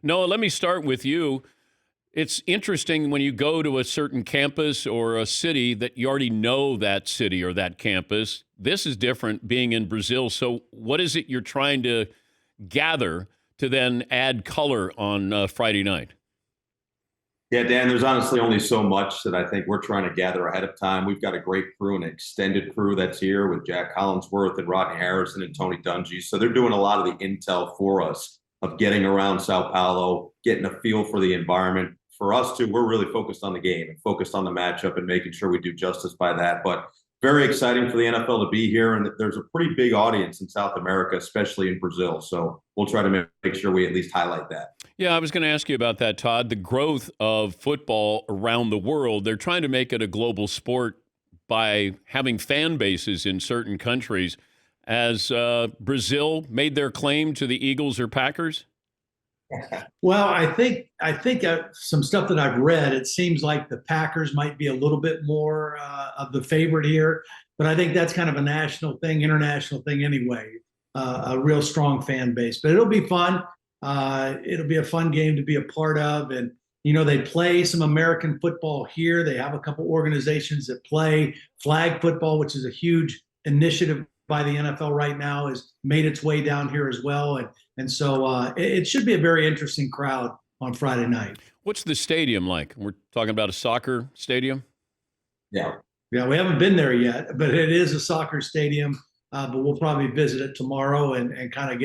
Noah, let me start with you. It's interesting when you go to a certain campus or a city that you already know that city or that campus. This is different being in Brazil. So, what is it you're trying to gather to then add color on Friday night? Yeah, Dan, there's honestly only so much that I think we're trying to gather ahead of time. We've got a great crew, an extended crew that's here with Jack Collinsworth and Rodney Harrison and Tony Dungy. So they're doing a lot of the intel for us of getting around Sao Paulo, getting a feel for the environment. For us, too, we're really focused on the game and focused on the matchup and making sure we do justice by that. But very exciting for the NFL to be here. And there's a pretty big audience in South America, especially in Brazil. So we'll try to make sure we at least highlight that. Yeah, I was going to ask you about that, Todd. The growth of football around the world, they're trying to make it a global sport by having fan bases in certain countries. Has Brazil made their claim to the Eagles or Packers? Well, I think some stuff that I've read, it seems like the Packers might be a little bit more of the favorite here, but I think that's kind of a national thing, international thing anyway. A real strong fan base, but it'll be fun. It'll be a fun game to be a part of, and they play some American football here. They have a couple organizations that play flag football, which is a huge initiative by the NFL right now, has made its way down here as well. And so it should be a very interesting crowd on Friday night. What's the stadium like? We're talking about a soccer stadium? Yeah. Yeah, we haven't been there yet, but it is a soccer stadium. But we'll probably visit it tomorrow and kind of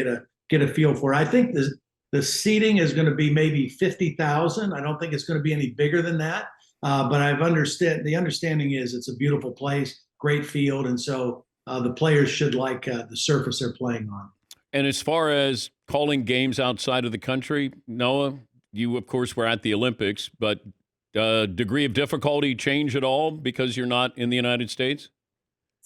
get a feel for it. I think the seating is going to be maybe 50,000. I don't think it's going to be any bigger than that. But the understanding is it's a beautiful place, great field, and so the players should like the surface they're playing on. And as far as calling games outside of the country, Noah, you, of course, were at the Olympics, but degree of difficulty change at all because you're not in the United States?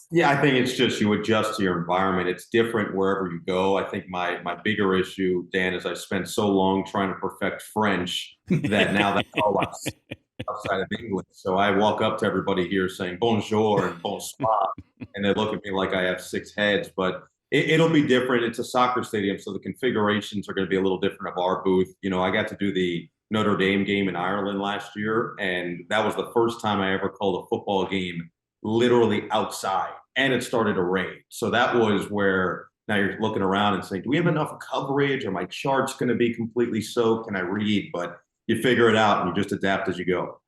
Yeah, I think it's just you adjust to your environment. It's different wherever you go. I think my bigger issue, Dan, is I've spent so long trying to perfect French that now that's all outside of English. So I walk up to everybody here saying bonjour and bonsoir, and they look at me like I have six heads. But it'll be different. It's a soccer stadium, so the configurations are going to be a little different of our booth. I got to do the Notre Dame game in Ireland last year, and that was the first time I ever called a football game literally outside, and it started to rain. So that was where now you're looking around and saying, do we have enough coverage? Are my charts going to be completely soaked? Can I read? But you figure it out and you just adapt as you go.